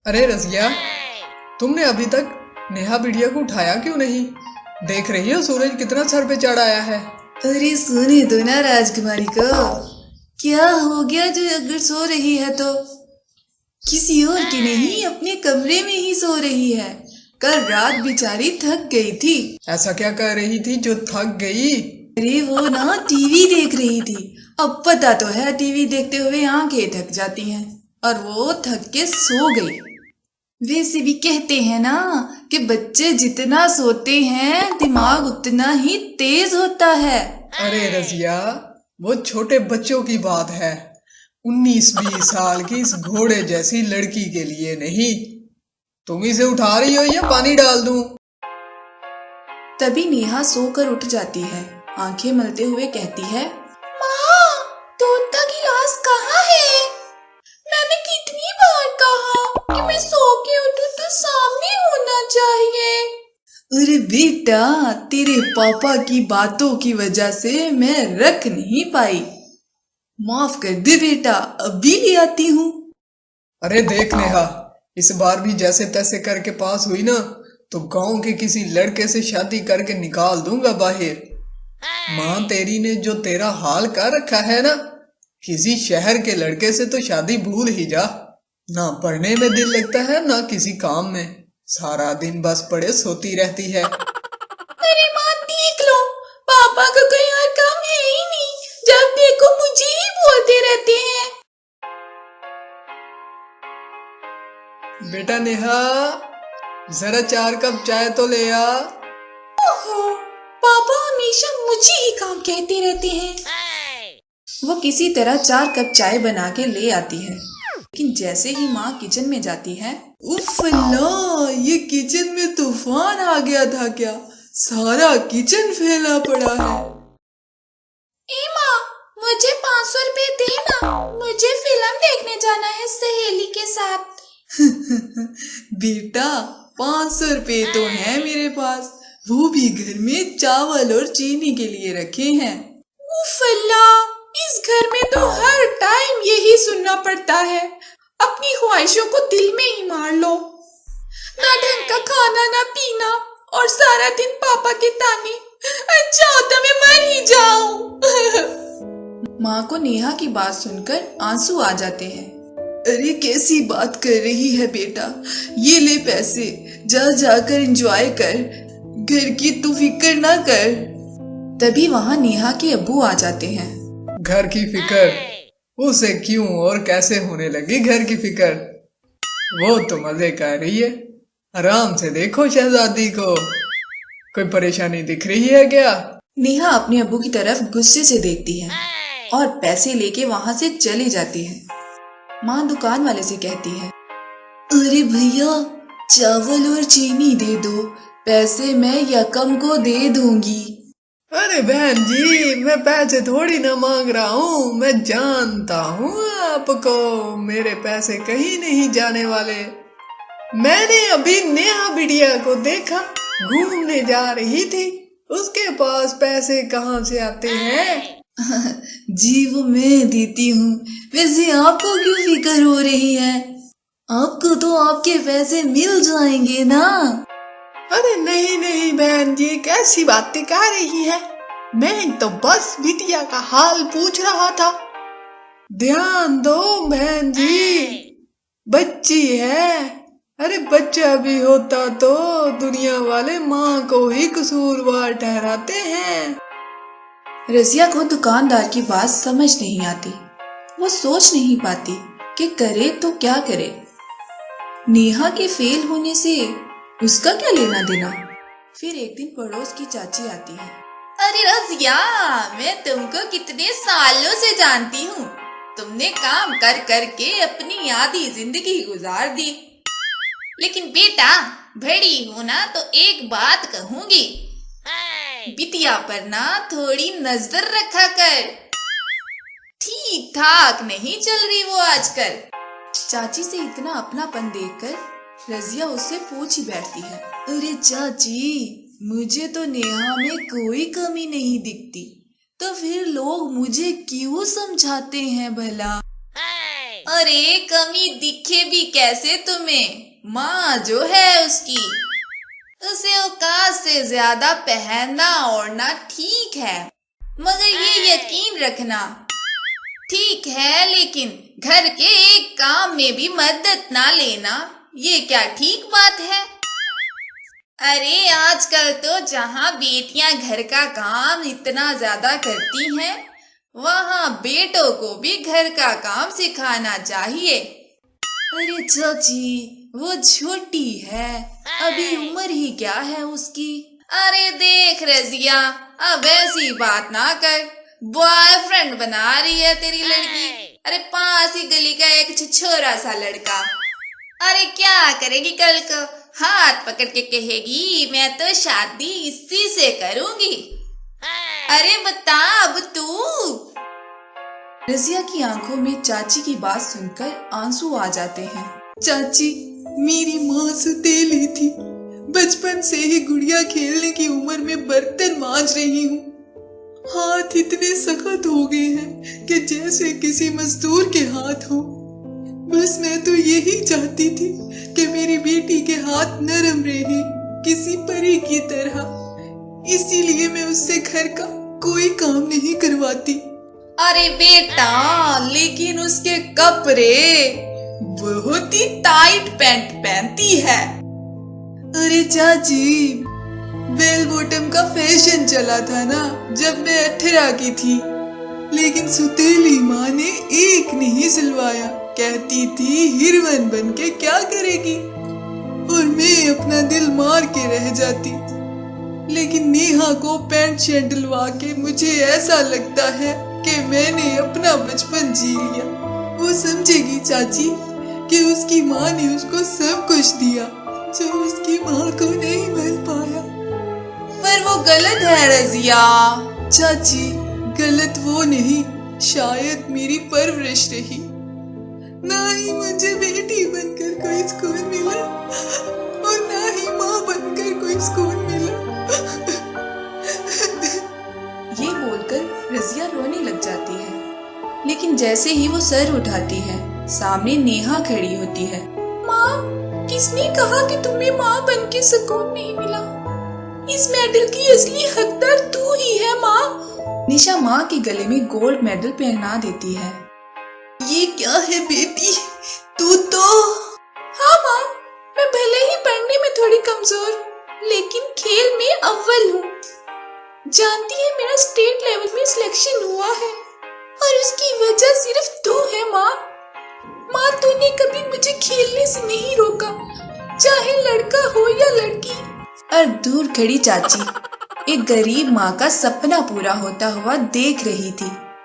अरे रजिया, तुमने अभी तक नेहा बिटिया को उठाया क्यों नहीं? देख रही हो सूरज कितना सर पे चढ़ आया है। अरे सोने दो ना राजकुमारी को। क्या हो गया जो अगर सो रही है तो? किसी और की नहीं, अपने कमरे में ही सो रही है। कल रात बेचारी थक गई थी। ऐसा क्या कर रही थी जो थक गई? अरे वो ना टीवी देख रही थी। अब पता तो है टीवी देखते हुए आंखें थक जाती हैं, और वो थक के सो गई। वैसे भी कहते हैं ना कि बच्चे जितना सोते हैं दिमाग उतना ही तेज होता है। अरे रजिया, वो छोटे बच्चों की बात है, 19-20 साल की इस घोड़े जैसी लड़की के लिए नहीं। तुम इसे उठा रही हो या पानी डाल दूं? तभी नेहा सोकर उठ जाती है, आंखें मलते हुए कहती है, माँ, दूध का गिलास कहाँ है? मैंने कितनी बार कहा कि मैं सो के उठूं तो सामने होना चाहिए। अरे बेटा, तेरे पापा की बातों की वजह से मैं रख नहीं पाई। माफ कर दे बेटा, अभी ले आती हूँ। अरे देख नेहा, इस बार भी जैसे तैसे करके पास हुई ना तो गांव के किसी लड़के से शादी करके निकाल दूंगा बाहर। माँ तेरी ने जो तेरा हाल कर रखा है ना, किसी शहर के लड़के से तो शादी भूल ही जा। ना पढ़ने में दिल लगता है ना किसी काम में, सारा दिन बस पड़े सोती रहती है। अरे माँ देख लो, पापा को कोई और काम है ही नहीं, जब देखो मुझे ही बोलते रहते हैं। बेटा नेहा, जरा 4 कप चाय तो ले आ। ओहो, पापा हमेशा मुझे ही काम कहते रहते हैं। वो किसी तरह 4 कप चाय बना के ले आती है, लेकिन जैसे ही माँ किचन में जाती है, उफ ला, ये किचन में तूफान आ गया था क्या? सारा किचन फैला पड़ा है। ए माँ, मुझे 500 रुपए देना, मुझे फिल्म देखने जाना है सहेली के साथ। बेटा, 500 रुपए तो है मेरे पास, वो भी घर में चावल और चीनी के लिए रखे हैं। उफ अल्लाह, इस घर में तो हर टाइम यही सुनना पड़ता है, अपनी ख्वाहिशों को दिल में ही मार लो। ना ढंग का खाना ना पीना, और सारा दिन पापा के ताने। अच्छा होता मैं मर ही जाऊं। माँ को नेहा की बात सुनकर आंसू आ जाते हैं। अरे कैसी बात कर रही है बेटा, ये ले पैसे, जा जाकर एंजॉय कर, घर की तू फिक्र ना कर। तभी वहाँ नेहा के अब्बू आ जाते हैं। घर की फिक्र उसे क्यों और कैसे होने लगी घर की फिक्र? वो तो मजे कर रही है, आराम से देखो शहजादी को। कोई परेशानी दिख रही है क्या? नेहा अपने अब्बू की तरफ गुस्से से देखती है और पैसे लेके वहाँ से चली जाती है। माँ दुकान वाले से कहती है, अरे भैया, चावल और चीनी दे दो, पैसे मैं यकम को दे दूंगी। अरे बहन जी, मैं पैसे थोड़ी ना मांग रहा हूँ, मैं जानता हूँ आपको, मेरे पैसे कहीं नहीं जाने वाले। मैंने अभी नेहा बिटिया को देखा, घूमने जा रही थी, उसके पास पैसे कहाँ से आते हैं? जी वो मैं देती हूँ, वैसे आपको क्यों फिक्र हो रही है? आपको तो आपके पैसे मिल जाएंगे ना। अरे नहीं नहीं बहन जी, कैसी बातें कर रही है, मैं तो बस बिटिया का हाल पूछ रहा था। ध्यान दो बहन जी, बच्ची है। अरे बच्चा भी होता तो दुनिया वाले माँ को ही कसूरवार ठहराते हैं। रजिया को दुकानदार की बात समझ नहीं आती, वो सोच नहीं पाती कि करे तो क्या करे। नेहा के फेल होने से उसका क्या लेना देना। फिर एक दिन पड़ोस की चाची आती है। अरे रजिया, मैं तुमको कितने सालों से जानती हूँ, तुमने काम कर कर के अपनी आधी जिंदगी गुजार दी, लेकिन बेटा बड़ी हूँ ना तो एक बात कहूंगी, बिटिया पर ना थोड़ी नजर रखा कर, ठीक ठाक नहीं चल रही वो आजकल। चाची से इतना अपनापन देखकर रजिया उससे पूछ ही बैठती है, अरे चाची, मुझे तो नेहा में कोई कमी नहीं दिखती, तो फिर लोग मुझे क्यों समझाते हैं भला? अरे कमी दिखे भी कैसे तुम्हें, माँ जो है उसकी, उसे औकात से ज्यादा पहनना ओढ़ना ठीक है, मगर ये यकीन रखना ठीक है, लेकिन घर के एक काम में भी मदद ना लेना, ये क्या ठीक बात है। अरे आजकल तो जहाँ बेटियां घर का काम इतना ज्यादा करती हैं, वहाँ बेटों को भी घर का काम सिखाना चाहिए। अरे चाची, वो छोटी है, अभी उम्र ही क्या है उसकी। अरे देख रजिया, अब ऐसी बात ना कर, बॉयफ्रेंड बना रही है तेरी लड़की। अरे पास ही गली का एक छिछोरा सा लड़का, अरे क्या करेगी कल को, हाथ पकड़ के कहेगी मैं तो शादी इसी से करूंगी। अरे बता अब तू। रजिया की आंखों में चाची की बात सुनकर आंसू आ जाते हैं। चाची, मेरी माँ सुतेली थी, बचपन से ही गुड़िया खेलने की उम्र में बर्तन मांज रही हूँ। हाथ इतने सख्त हो गए हैं कि जैसे किसी मजदूर के हाथ हो। बस मैं तो यही चाहती थी कि मेरी बेटी के हाथ नरम रहे, किसी परी की तरह। इसीलिए मैं उससे घर का कोई काम नहीं करवाती। अरे बेटा, लेकिन उसके कपड़े बहुत ही टाइट पैंट पहनती है। अरे चाची, बेल बॉटम का फैशन चला था ना जब मैं 18 की थी, लेकिन सुतेली माँ ने एक नहीं सिलवाया। कहती थी हिरवन बन के क्या करेगी, और मैं अपना दिल मार के रह जाती। लेकिन नेहा को पैंट शर्ट दिलवा के मुझे ऐसा लगता है कि मैंने अपना बचपन जी लिया। वो समझेगी चाची कि उसकी माँ ने उसको सब कुछ दिया जो उसकी माँ को नहीं मिल पाया। पर वो गलत है रजिया। चाची, गलत वो नहीं, शायद मेरी परवरिश रही। ना ही मुझे बेटी बनकर कोई सुकून मिला, और ना ही माँ बनकर कोई सुकून मिला। ये बोलकर रजिया रोने लग जाती है, लेकिन जैसे ही वो सर उठाती है, सामने नेहा खड़ी होती है। माँ, किसने कहा कि तुम्हें माँ बन के सुकून नहीं मिला? इस मेडल की असली हकदार तू ही है माँ। निशा माँ के गले में गोल्ड मेडल पहना देती है। ये क्या है बेटी, तू तो। हाँ माँ, मैं भले ही पढ़ने में थोड़ी कमजोर हूँ, लेकिन खेल में अव्वल हूँ। जानती है मेरा स्टेट लेवल में सिलेक्शन हुआ है, और उसकी वजह सिर्फ तू है माँ। माँ, तूने कभी मुझे खेलने से नहीं रोका, चाहे लड़का हो या लड़की। और दूर खड़ी चाची एक गरीब माँ का सपना पूरा होता हुआ देख रही थी।